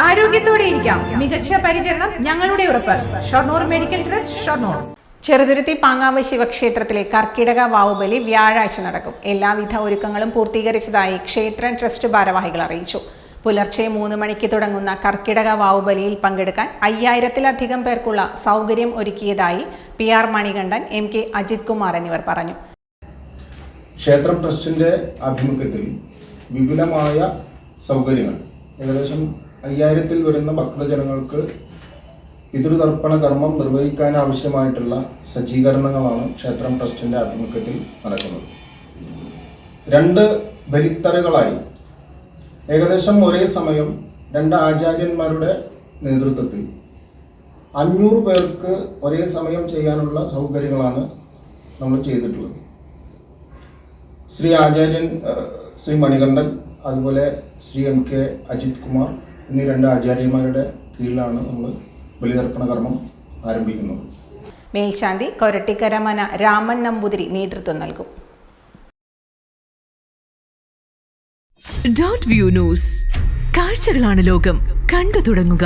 ആരോഗ്യത്തോടെ ഇരിക്കാം. മികച്ച പരിചരണം ഞങ്ങളുടെ ഉറപ്പ്. Shoranur medical trust, Shoranur. ചെറുതുരുത്തി പാങ്ങാവ് ശിവക്ഷേത്രത്തിലെ കർക്കിടക വാവുബലി വ്യാഴാഴ്ച നടക്കും. എല്ലാവിധ ഒരുക്കങ്ങളും പൂർത്തീകരിച്ചതായി ക്ഷേത്ര ട്രസ്റ്റ് ഭാരവാഹികൾ അറിയിച്ചു. പുലർച്ചെ 3 മണിക്ക് തുടങ്ങുന്ന കർക്കിടക വാവുബലിയിൽ പങ്കെടുക്കാൻ 5000-ലധികം പേർക്കുള്ള സൗകര്യം ഒരുക്കിയതായി PR മണികണ്ഠൻ, MK അജിത് കുമാർ എന്നിവർ പറഞ്ഞു. ക്ഷേത്രം ട്രസ്റ്റിന്റെ ആഭിമുഖ്യത്തിൽ വിപുലമായ സൗകര്യങ്ങൾ, ഏകദേശം 5000-ൽ വരുന്ന ഭക്തജനങ്ങൾക്ക് പിതൃതർപ്പണ കർമ്മം നിർവഹിക്കാൻ ആവശ്യമായിട്ടുള്ള സജ്ജീകരണങ്ങളാണ് ക്ഷേത്രം ട്രസ്റ്റിന്റെ ആഭിമുഖ്യത്തിൽ നടക്കുന്നത്. 2 ബലിത്തറകളായി ഏകദേശം ഒരേ സമയം 2 ആചാര്യന്മാരുടെ നേതൃത്വത്തിൽ 500 പേർക്ക് ഒരേ സമയം ചെയ്യാനുള്ള സൗകര്യങ്ങളാണ് നമ്മൾ ചെയ്തിട്ടുള്ളത്. ശ്രീ ആചാര്യൻ ശ്രീ മണികണ്ഠൻ, അതുപോലെ ശ്രീ MK അജിത് കുമാർ എന്നീ 2 ആചാര്യന്മാരുടെ കീഴിലാണ് നമ്മൾ ബലിതർപ്പണ കർമ്മം ആരംഭിക്കുന്നത്. മേൽശാന്തി കൊരട്ടിക്കര മന രാമൻ നമ്പൂതിരി നേതൃത്വം നൽകും. .വ്യൂ ന്യൂസ്, കാഴ്ചകളാണ് ലോകം, കണ്ടു തുടങ്ങുക.